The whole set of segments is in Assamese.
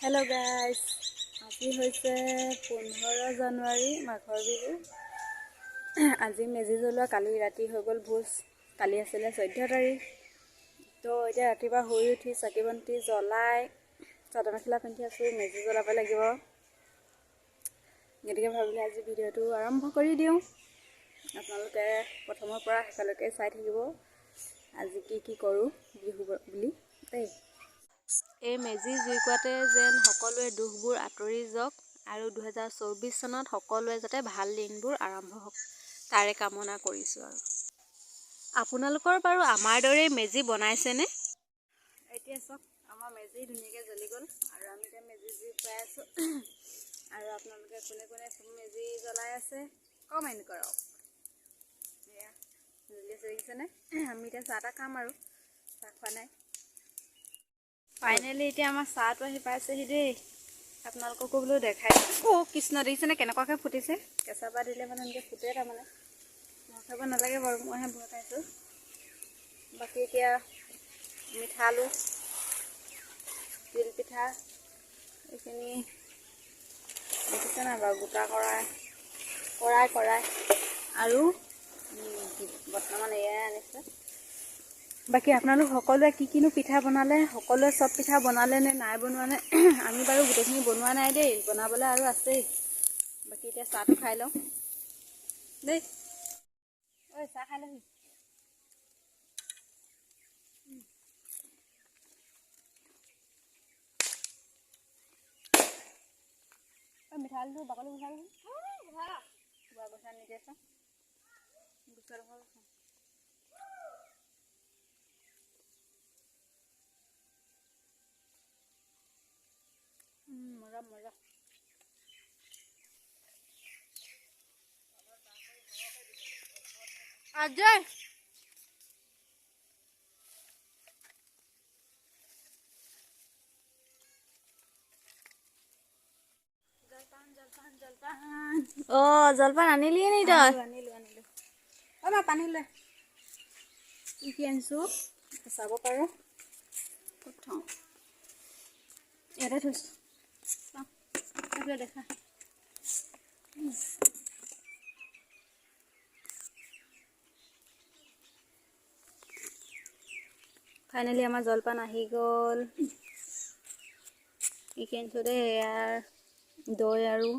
हेलो गाइस, আজি হৈছে 15 জানুৱাৰী মাঘৰ বিহু। আজি মেজি জ্বলোৱা, কালি ৰাতি হৈ গ'ল ভোজ। কালি আছিলে 14 তাৰিখ। তো এতিয়া ৰাতিপুৱা শুই উঠি চাকি বন্তি জ্বলাই চাদৰ মেখেলা পিন্ধি আছোঁ, মেজি জ্বলাব লাগিব। গতিকে ভাবিলে আজি ভিডিঅ'টো আৰম্ভ কৰি দিওঁ। আপোনালোকে প্ৰথমৰ পৰা শেষলৈকে চাই থাকিব, আজি কি কৰোঁ বিহু বুলি দেই। এই মেজি জুইকুৰাতে যেন সকলোৰে দুখবোৰ আঁতৰি যাওক আৰু 2024 চনত সকলোৱে যাতে ভাল দিনবোৰ আৰম্ভ হওক, তাৰে কামনা কৰিছোঁ। আৰু আপোনালোকৰ বাৰু আমাৰ দৰে মেজি বনাইছেনে? এতিয়া চাওক, আমাৰ মেজি ধুনীয়াকৈ জ্বলি গ'ল আৰু আমি এতিয়া মেজি জুই পাই আছোঁ। আৰু আপোনালোকে কোনে কোনে মেজি জ্বলাই আছে কমেণ্ট কৰক। এয়া জ্বলি আছে দেখিছেনে? আমি এতিয়া চাহ তাহ খাম আৰু চাহ খোৱা নাই। ফাইনেলি এতিয়া আমাৰ চাহটো আহি পাইছেহি দেই। আপোনালোককো বোলো দেখাই কৃষ্ণ দেখিছেনে কেনেকুৱাকৈ ফুটিছে? কেঁচা পাত দিলে মানে এনেকৈ ফুটে, তাৰমানে ভয় খাব নালাগে বাৰু, মইহে ভয় খাইছোঁ। বাকী এতিয়া মিঠা আলু, তিল পিঠা এইখিনি দেখিছে নাই বাৰু? গোটা কৰাই আৰু বৰ্তমান এয়াই আনিছে। বাকী আপোনালোক সকলোৱে কিনো পিঠা বনালে? সকলোৱে চব পিঠা বনালে নে নাই বনোৱা নে? আমি বাৰু গোটেইখিনি বনোৱা নাই দেই, বনাবলৈ আৰু আছেই। বাকী এতিয়া চাহটো খাই লওঁ দেই। ঐ চাহ খাই লহি। মিঠা আলুটো বাকলি গুচাই লহি। গুচাই নিদিয়ে চা গুচাই মজা। अजय जलपान आनिलिए नी तई? आनिलो मैं पानी ले কি আনিছো চাব পাৰো। প্ৰথম ইয়াতে থৈছো, চাওঁ দেখা। ফাইনেলি আমাৰ জলপান আহি গ'ল। কি আনিছো দেই, ইয়াৰ দৈ আৰু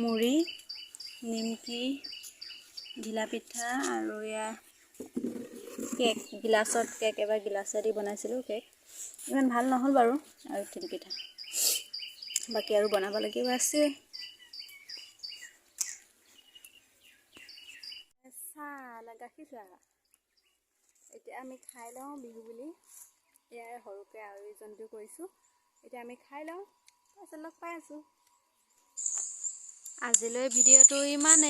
মুড়ি, নিমকি, ঘিলা পিঠা আৰু ইয়াৰ কেক। গিলাচত কেক, এবাৰ গিলাচেদি বনাইছিলোঁ কেক, ইমান ভাল নহ'ল বাৰু। আৰু তিল পিঠা, বাকী আৰু বনাব লাগিব আছে। গাখীৰ চাহ এতিয়া আমি খাই লওঁ বিহু বুলি। এয়াই সৰুকৈ আয়োজনটো কৰিছোঁ, এতিয়া আমি খাই লওঁ, তাৰপিছত লগ পাই আছোঁ। আজিলৈ ভিডিঅ'টো ইমানেই।